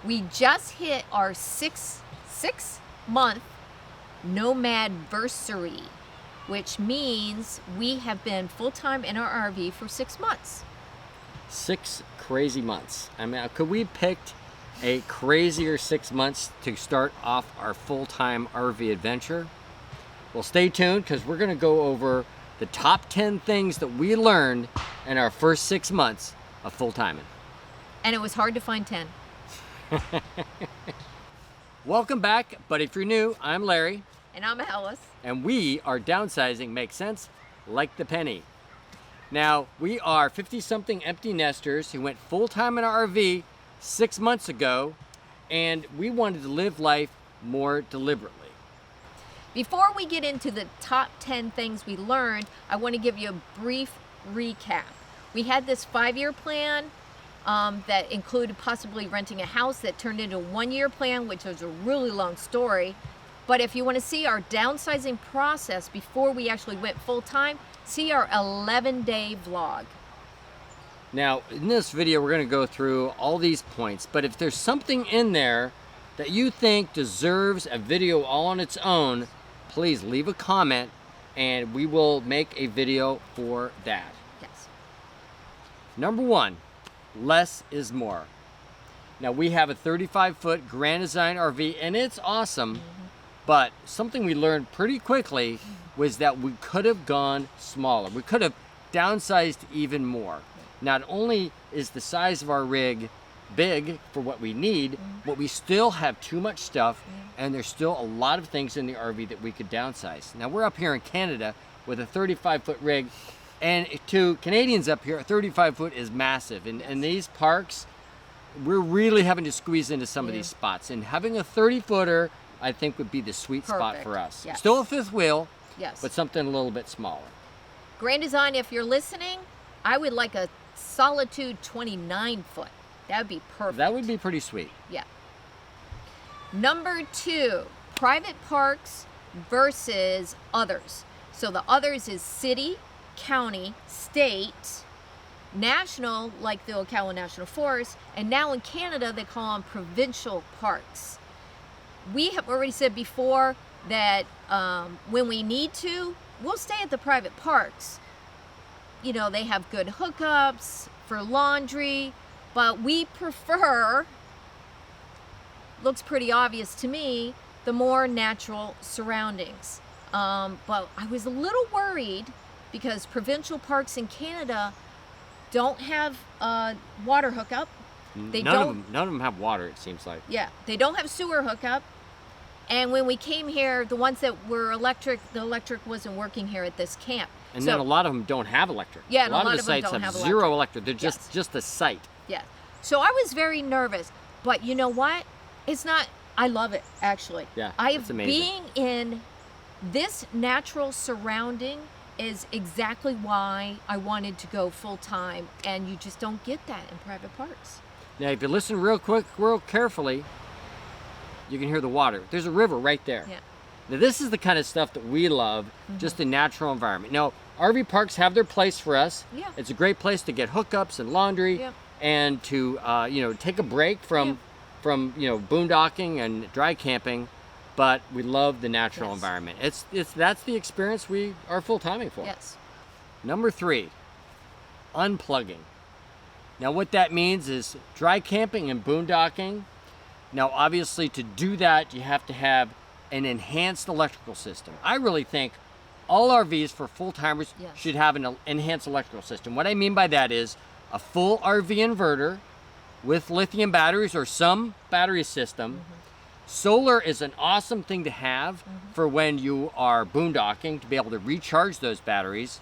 We just hit our six-month nomadversary, which means we have been full-time in our RV for 6 months. 6 crazy months. I mean, could we picked a crazier 6 months to start off our full-time RV adventure? Well, stay tuned because we're going to go over the top 10 things that we learned in our first 6 months of full-timing. And it was hard to find 10. Welcome back, but if you're new, I'm Larry. And I'm Alice. And we are Downsizing Makes Sense Like the Penny. Now, we are 50-something empty nesters who went full-time in our RV 6 months ago, and we wanted to live life more deliberately. Before we get into the top 10 things we learned, I want to give you a brief recap. We had this 5-year plan that included possibly renting a house that turned into a 1-year plan, which was a really long story. But if you want to see our downsizing process before we actually went full-time, see our 11-day vlog. Now, in this video, we're going to go through all these points, but if there's something in there that you think deserves a video all on its own, please leave a comment and we will make a video for that. Yes. Number 1, less is more. Now, we have a 35-foot Grand Design RV and it's awesome, but something we learned pretty quickly was that we could have gone smaller. We could have downsized even more. Not only is the size of our rig big for what we need, but we still have too much stuff and there's still a lot of things in the RV that we could downsize. Now, we're up here in Canada with a 35-foot rig, and to Canadians up here, a 35-foot is massive. And in these parks, we're really having to squeeze into some of these spots. And having a 30-footer, I think, would be the sweet spot for us. Yes. Still a fifth wheel, Yes. but something a little bit smaller. Grand Design, if you're listening, I would like a Solitude 29-foot. That would be perfect. That would be pretty sweet. Yeah. Number 2, private parks versus others. So the others is city, county, state, national, like the Ocala National Forest, and now in Canada they call them provincial parks. We have already said before that when we need to, we'll stay at the private parks. You know, they have good hookups for laundry, but we prefer, looks pretty obvious to me, the more natural surroundings. But I was a little worried because provincial parks in Canada don't have water hookup. None of them have water, it seems like. Yeah, they don't have sewer hookup. And when we came here, the ones that were electric, the electric wasn't working here at this camp. And then a lot of them don't have electric. Yeah, a lot of the sites don't have have zero electric. They're just a site. Yeah. So I was very nervous, but you know what? It's not. I love it actually. Yeah, it's amazing. Being in this natural surrounding is exactly why I wanted to go full time, and you just don't get that in private parks. Now, if you listen real carefully, you can hear the water. There's a river right there. Yeah. Now, this is the kind of stuff that we love, just the natural environment. Now, RV parks have their place for us. Yeah. It's a great place to get hookups and laundry, and to take a break from boondocking and dry camping. But we love the natural environment. That's the experience we are full timing for. Yes. Number 3, unplugging. Now, what that means is dry camping and boondocking. Now, obviously, to do that, you have to have an enhanced electrical system. I really think all RVs for full-timers should have an enhanced electrical system. What I mean by that is a full RV inverter with lithium batteries or some battery system. Solar is an awesome thing to have for when you are boondocking, to be able to recharge those batteries.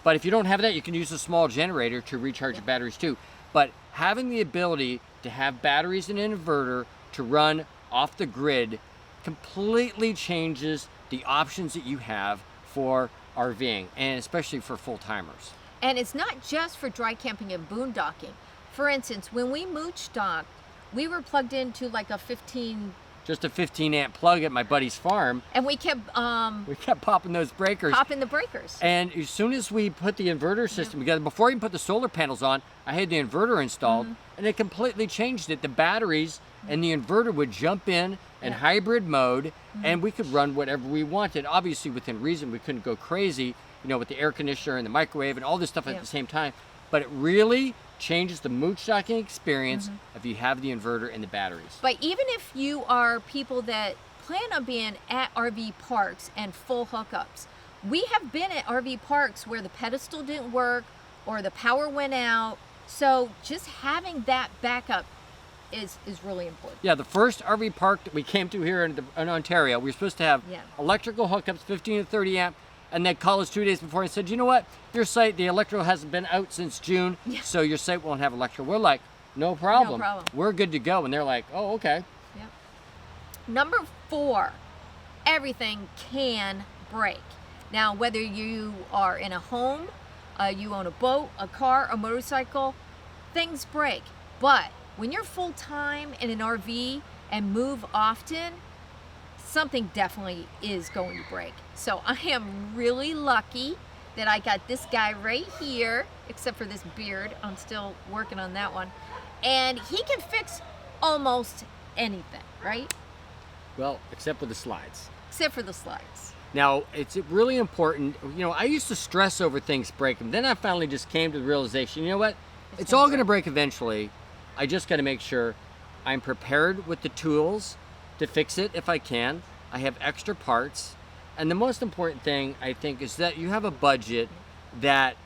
But if you don't have that, you can use a small generator to recharge your batteries too. But having the ability to have batteries and an inverter to run off the grid completely changes the options that you have for RVing, and especially for full-timers. And it's not just for dry camping and boondocking. For instance, when we mooch docked, we were plugged into like a 15 just a 15 amp plug at my buddy's farm. And we kept popping those breakers. popping the breakers. And as soon as we put the inverter system together, before I even put the solar panels on, I had the inverter installed, and it completely changed it. The batteries and the inverter would jump in hybrid mode, and we could run whatever we wanted. Obviously, within reason, we couldn't go crazy, with the air conditioner and the microwave and all this stuff at the same time. But it really changes the mood stocking experience if you have the inverter and the batteries. But even if you are people that plan on being at RV parks and full hookups, we have been at RV parks where the pedestal didn't work or the power went out. So just having that backup is really important. Yeah, the first RV park that we came to here in Ontario, we were supposed to have electrical hookups, 15 to 30 amp, and they called us 2 days before and said, you know what, your site, the electrical hasn't been out since June, so your site won't have electrical. We're like, no problem. No problem. We're good to go. And they're like, oh, okay. Yep. Number 4, everything can break. Now, whether you are in a home, you own a boat, a car, a motorcycle, things break. But when you're full-time in an RV and move often, something definitely is going to break. So I am really lucky that I got this guy right here, except for this beard. I'm still working on that one. And he can fix almost anything, right? Well, except for the slides. Except for the slides. Now, it's really important. I used to stress over things breaking. Then I finally just came to the realization, you know what? It's all going to break eventually. I just got to make sure I'm prepared with the tools to fix it if I can. I have extra parts. And the most important thing, I think, is that you have a budget that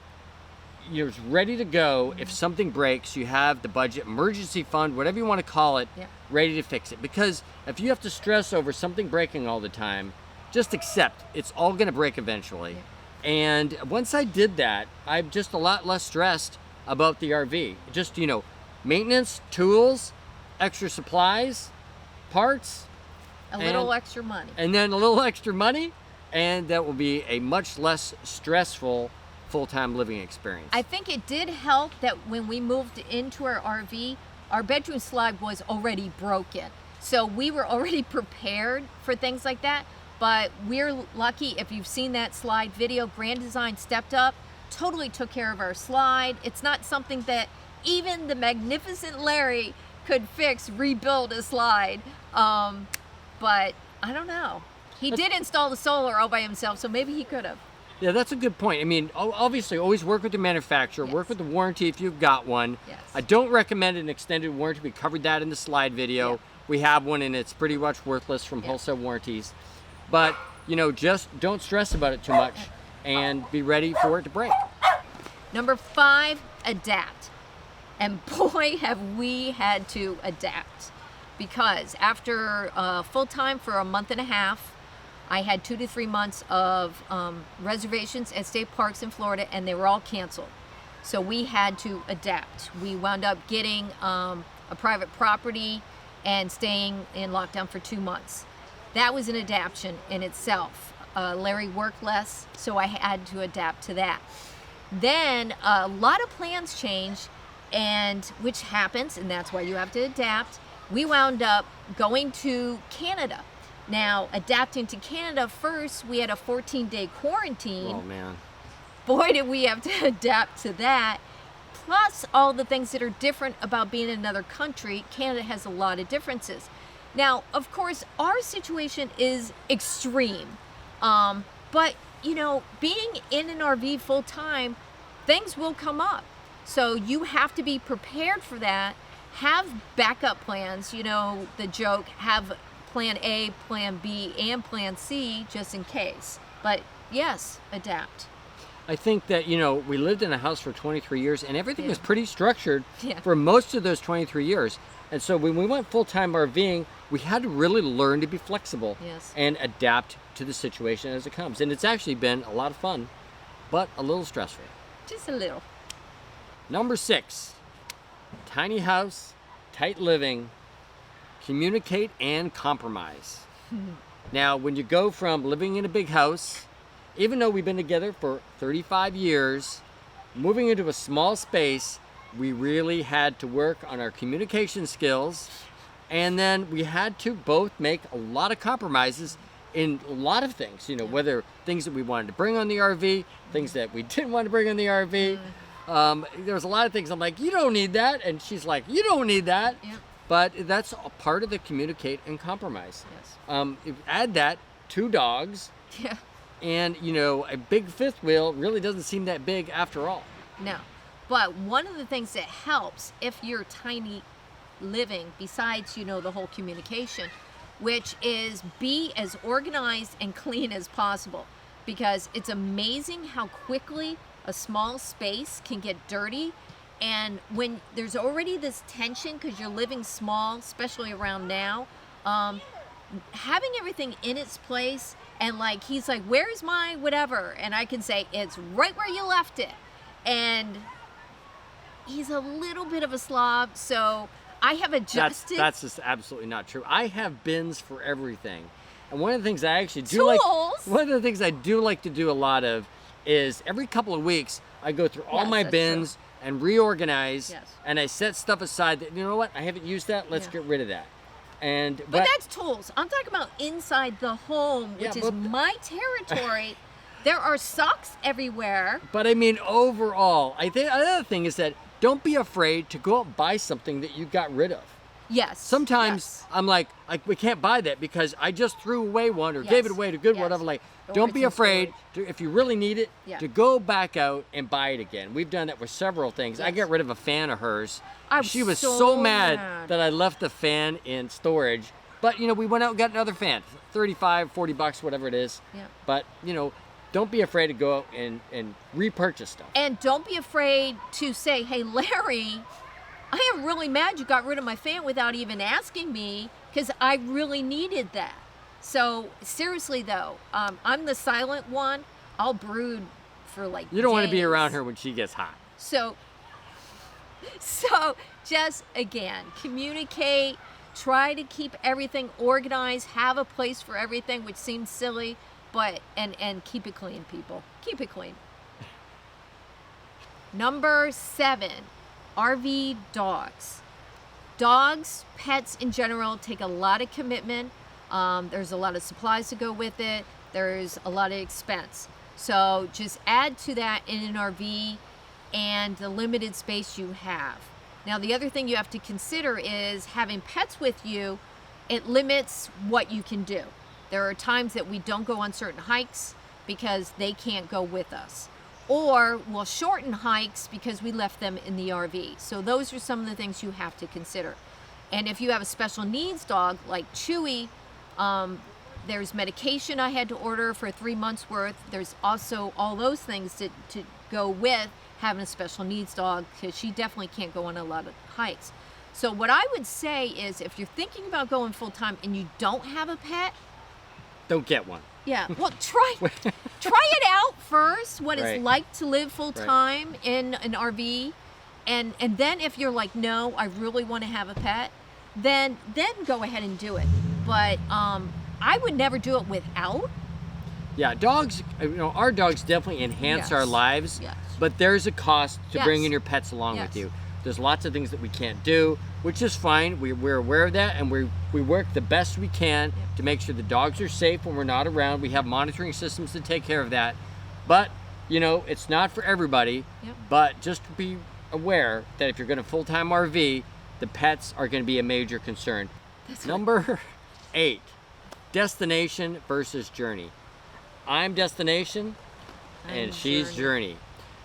you're ready to go. If something breaks, you have the budget, emergency fund, whatever you want to call it, ready to fix it. Because if you have to stress over something breaking all the time, just accept it's all going to break eventually. And once I did that, I'm just a lot less stressed about the RV. Just, maintenance, tools, extra supplies, parts. A little extra money. And then a little extra money, and that will be a much less stressful full-time living experience. I think it did help that when we moved into our RV, our bedroom slide was already broken. So we were already prepared for things like that. But we're lucky, if you've seen that slide video, Grand Design stepped up, totally took care of our slide. It's not something that even the magnificent Larry could fix, rebuild a slide. But I don't know. He did install the solar all by himself, so maybe he could have. Yeah, that's a good point. I mean, obviously, always work with the manufacturer, work with the warranty if you've got one. Yes. I don't recommend an extended warranty. We covered that in the slide video. Yeah. We have one, and it's pretty much worthless from wholesale warranties. But, just don't stress about it too much and be ready for it to break. Number 5, adapt. And boy, have we had to adapt. Because after full-time for a month and a half, I had 2 to 3 months of reservations at state parks in Florida, and they were all canceled. So we had to adapt. We wound up getting a private property and staying in lockdown for 2 months. That was an adaptation in itself. Larry worked less, so I had to adapt to that. Then a lot of plans changed, and which happens, and that's why you have to adapt. We wound up going to Canada. Now, adapting to Canada first, we had a 14-day quarantine. Oh, man. Boy, did we have to adapt to that. Plus, all the things that are different about being in another country. Canada has a lot of differences. Now, of course, our situation is extreme. But, being in an RV full-time, things will come up. So you have to be prepared for that. Have backup plans, the joke, have plan A, plan B, and plan C just in case. But yes, adapt. I think that, we lived in a house for 23 years and everything was pretty structured for most of those 23 years. And so when we went full-time RVing, we had to really learn to be flexible and adapt to the situation as it comes. And it's actually been a lot of fun, but a little stressful. Just a little. Number 6, tiny house, tight living, communicate and compromise. Now, when you go from living in a big house, even though we've been together for 35 years, moving into a small space, we really had to work on our communication skills And then we had to both make a lot of compromises in a lot of things, you know, whether things that we wanted to bring on the RV, things that we didn't want to bring on the RV. There was a lot of things I'm like, you don't need that. And she's like, you don't need that. Yep. But that's a part of the communicate and compromise. Yes. If add that, 2 dogs, Yeah. and, you know, a big 5th wheel really doesn't seem that big after all. No. But one of the things that helps if you're tiny living, besides, you know, the whole communication, which is be as organized and clean as possible. Because it's amazing how quickly a small space can get dirty. And when there's already this tension because you're living small, especially around now, having everything in its place, and like he's like, where's my whatever? And I can say, it's right where you left it. And he's a little bit of a slob, so I have adjusted. That's just absolutely not true. I have bins for everything. And one of the things I actually do like, one of the things I do like to do a lot of is every couple of weeks, I go through all my bins and reorganize, and I set stuff aside that, you know what, I haven't used that, let's get rid of that. And but that's tools. I'm talking about inside the home, which is my territory. There are socks everywhere. But I mean, overall, I think another thing is that don't be afraid to go out and buy something that you got rid of. Yes. Sometimes I'm like, we can't buy that because I just threw away one or gave it away to Goodwill. I'm like, don't be afraid to, if you really need it, to go back out and buy it again. We've done that with several things. I got rid of a fan of hers. She was so mad that I left the fan in storage. But, you know, we went out and got another fan, 35, 40 bucks, whatever it is. But, you know, don't be afraid to go out and repurchase stuff. And don't be afraid to say, hey, Larry, I am really mad you got rid of my fan without even asking me because I really needed that. So seriously though, I'm the silent one. I'll brood for like You don't want to be days. around her when she gets hot. So just again, communicate, try to keep everything organized, have a place for everything, which seems silly, but and keep it clean, people. Keep it clean. Number 7. RV dogs. Dogs, pets in general, take a lot of commitment. There's a lot of supplies to go with it. There's a lot of expense. So just add to that in an RV and the limited space you have. Now, the other thing you have to consider is having pets with you, it limits what you can do. There are times that we don't go on certain hikes because they can't go with us. Or we'll shorten hikes because we left them in the RV. So those are some of the things you have to consider. And if you have a special needs dog like Chewy, there's medication I had to order for 3 months worth. There's also all those things to go with having a special needs dog because she definitely can't go on a lot of hikes. So what I would say is if you're thinking about going full time and you don't have a pet, don't get one. Yeah, well, try it out first, what it's like to live full time in an RV, and then if you're like, no, I really want to have a pet, then go ahead and do it. But I would never do it without. Yeah, dogs. You know, our dogs definitely enhance our lives, but there's a cost to bringing your pets along with you. There's lots of things that we can't do, which is fine. We're aware of that, and we work the best we can to make sure the dogs are safe when we're not around. We have monitoring systems to take care of that. But, you know, it's not for everybody. But just be aware that if you're going to full-time RV, the pets are going to be a major concern. Number 8, destination versus journey. I'm destination, and she's journey.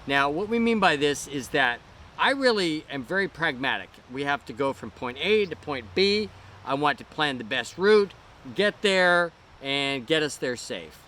Now, what we mean by this is that I really am very pragmatic. We have to go from point A to point B. I want to plan the best route, get there, and get us there safe.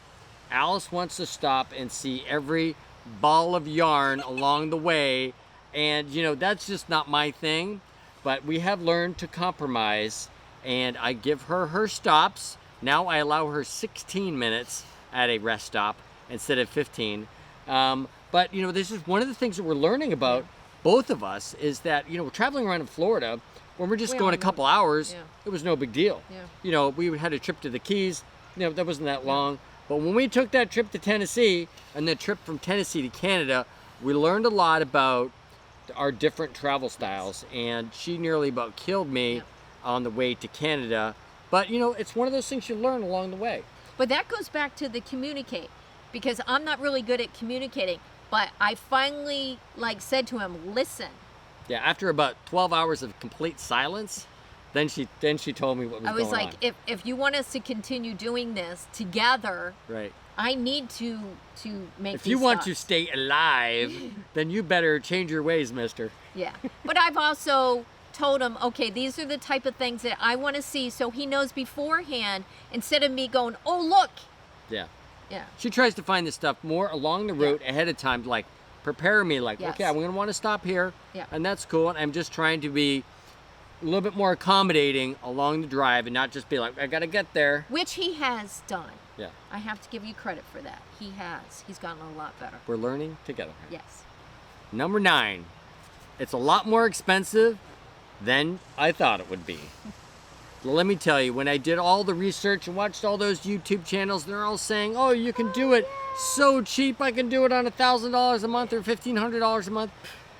Alice wants to stop and see every ball of yarn along the way, and you know, that's just not my thing. But we have learned to compromise, and I give her her stops. Now I allow her 16 minutes at a rest stop instead of 15. But you know, this is one of the things that we're learning about both of us is that, you know, we're traveling around in Florida when we're just going a couple hours. It was no big deal. You know, we had a trip to the Keys, you know, that wasn't that long. But when we took that trip to Tennessee and the trip from Tennessee to Canada, we learned a lot about our different travel styles, and she nearly about killed me on the way to Canada. But, you know, it's one of those things you learn along the way. But that goes back to the communicate, because I'm not really good at communicating. But I finally said to him, listen. Yeah, after about 12 hours of complete silence, then she told me what was going on. I was like, if you want us to continue doing this together, right, I need to make. If you want to stay alive, then you better change your ways, mister. Yeah, but I've also told him, okay, these are the type of things that I want to see, so he knows beforehand, instead of me going, oh look. Yeah. Yeah. She tries to find this stuff more along the route ahead of time, like prepare me, like, Yes. okay, I'm going to want to stop here, Yeah. and that's cool. And I'm just trying to be a little bit more accommodating along the drive and not just be like, I got to get there. Which he has done. Yeah. I have to give you credit for that. He has. He's gotten a lot better. We're learning together. Yes. Number 9, it's a lot more expensive than I thought it would be. Well, let me tell you, when I did all the research and watched all those YouTube channels, they're all saying, oh, you can do it so cheap. I can do it on $1,000 a month or $1,500 a month.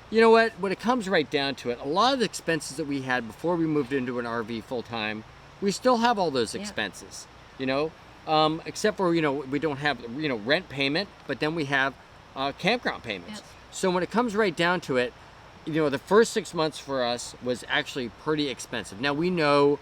You know what? When it comes right down to it, a lot of the expenses that we had before we moved into an RV full time, we still have all those expenses, you know, except for, you know, we don't have, you know, rent payment, but then we have campground payments. Yes. So when it comes right down to it, you know, the first 6 months for us was actually pretty expensive. Now we know,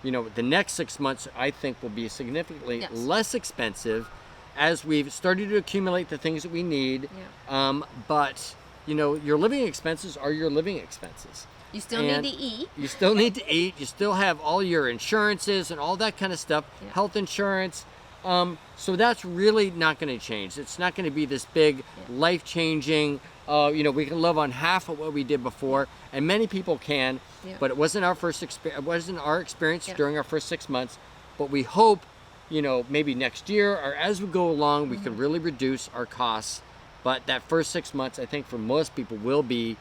you know, the next 6 months I think will be significantly less expensive as we've started to accumulate the things that we need. Yeah. But, you know, your living expenses are your living expenses. You still need to eat. You still need to eat. You still have all your insurances and all that kind of stuff, health insurance. So that's really not going to change. It's not going to be this big life-changing, you know, we can live on half of what we did before, and many people can, but it wasn't our first experience. It wasn't our experience during our first 6 months. But we hope, you know, maybe next year or as we go along, we can really reduce our costs. But that first 6 months, I think, for most people will be,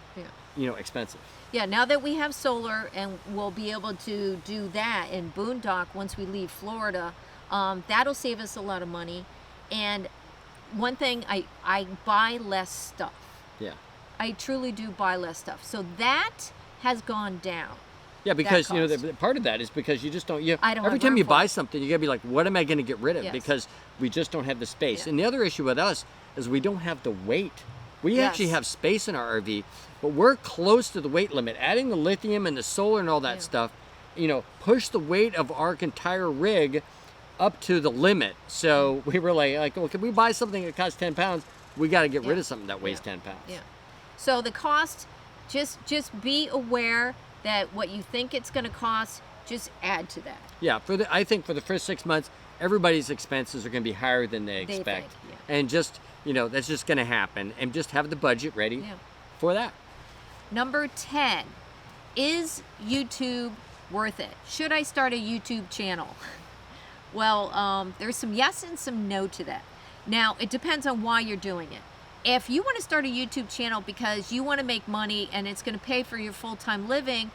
you know, expensive. Yeah, now that we have solar and we'll be able to do that in boondock once we leave Florida, that'll save us a lot of money. And one thing, I buy less stuff. Yeah. I truly do buy less stuff. So that has gone down. Yeah, because, you know, the part of that is because you just don't, every time you buy something, you got to be like, what am I going to get rid of? Yes. Because we just don't have the space. Yeah. And the other issue with us is we don't have the weight. We actually have space in our RV, but we're close to the weight limit. Adding the lithium and the solar and all that stuff, you know, push the weight of our entire rig up to the limit. So we were like, well, can we buy something that costs 10 pounds? We got to get rid of something that weighs 10 pounds. Yeah. So the cost, just be aware that what you think it's going to cost, just add to that. Yeah, I think for the first 6 months, everybody's expenses are going to be higher than they expect. And just, you know, that's just going to happen. And just have the budget ready for that. Number 10, is YouTube worth it? Should I start a YouTube channel? Well, there's some yes and some no to that. Now, it depends on why you're doing it. If you want to start a YouTube channel because you want to make money and it's going to pay for your full-time living,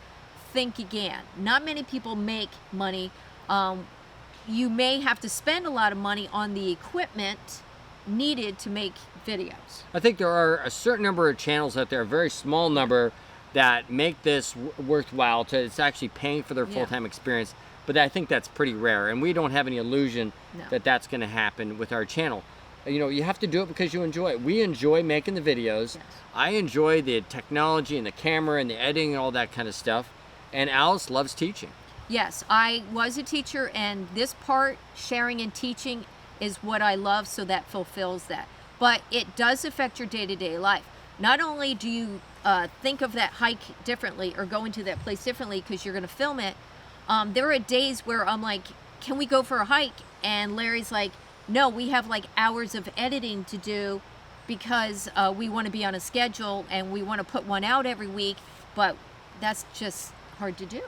think again. Not many people make money. You may have to spend a lot of money on the equipment needed to make videos. I think there are a certain number of channels out there, a very small number, that make this worthwhile. It's actually paying for their full-time experience. But I think that's pretty rare, and we don't have any illusion that that's going to happen with our channel. You know, you have to do it because you enjoy it. We enjoy making the videos. I enjoy the technology and the camera and the editing and all that kind of stuff. And Alice loves teaching. Yes, I was a teacher, and this part, sharing and teaching, is what I love, so that fulfills that. But it does affect your day-to-day life. Not only do you think of that hike differently or going to that place differently because you're going to film it, there are days where I'm like, can we go for a hike? And Larry's like, no, we have like hours of editing to do because we want to be on a schedule and we want to put one out every week, but that's just hard to do.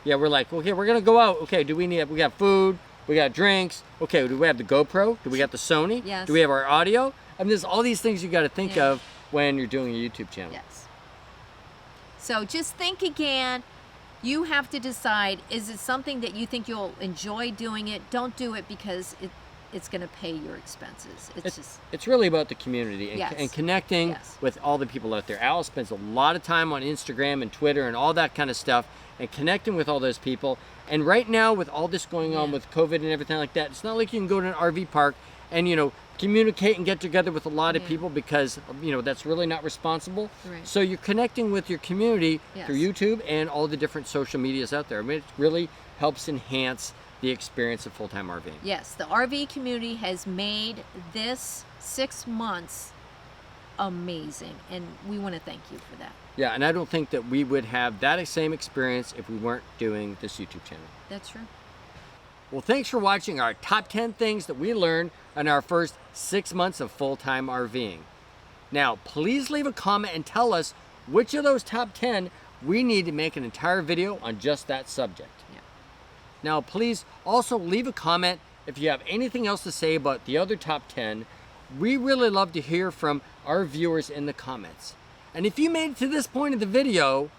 Yeah, we're like, okay, we're gonna go out. Okay, we got food, we got drinks. Okay, do we have the GoPro? Do we got the Sony? Yes. Do we have our audio? I mean, there's all these things you got to think of when you're doing a YouTube channel. Yes. So just think again. You have to decide, is it something that you think you'll enjoy doing it? Don't do it because it's going to pay your expenses. It's really about the community and, Yes. and connecting Yes. with all the people out there. Al spends a lot of time on Instagram and Twitter and all that kind of stuff and connecting with all those people. And right now, with all this going on with COVID and everything like that, it's not like you can go to an RV park and, you know, communicate and get together with a lot of people because, you know, that's really not responsible. Right. So you're connecting with your community Yes. through YouTube and all the different social medias out there. I mean, it really helps enhance the experience of full-time RVing. Yes, the RV community has made this 6 months amazing, and we want to thank you for that. Yeah, and I don't think that we would have that same experience if we weren't doing this YouTube channel. That's true. Well, thanks for watching our top 10 things that we learned in our first 6 months of full-time RVing. Now, please leave a comment and tell us which of those top 10 we need to make an entire video on just that subject. Yeah. Now, please also leave a comment if you have anything else to say about the other top 10. We really love to hear from our viewers in the comments. And if you made it to this point of the video,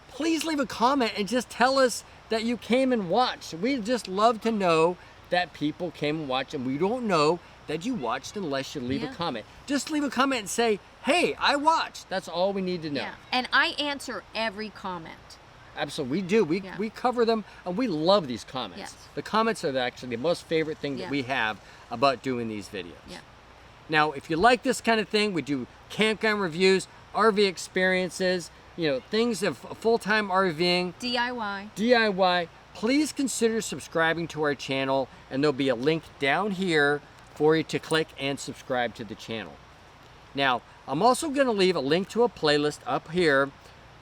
please leave a comment and just tell us that you came and watched. We'd just love to know that people came and watched, and we don't know that you watched unless you leave a comment. Just leave a comment and say, hey, I watched. That's all we need to know. Yeah, and I answer every comment. Absolutely, we do. We cover them, and we love these comments. Yes. The comments are actually the most favorite thing that we have about doing these videos. Yeah. Now, if you like this kind of thing, we do campground reviews, RV experiences, you know, things of full-time RVing, DIY. Please consider subscribing to our channel, and there'll be a link down here for you to click and subscribe to the channel. Now, I'm also going to leave a link to a playlist up here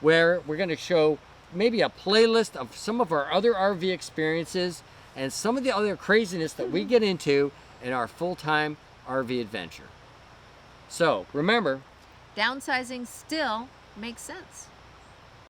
where we're going to show maybe a playlist of some of our other RV experiences and some of the other craziness that we get into in our full-time RV adventure. So, remember, Downsizing still makes sense.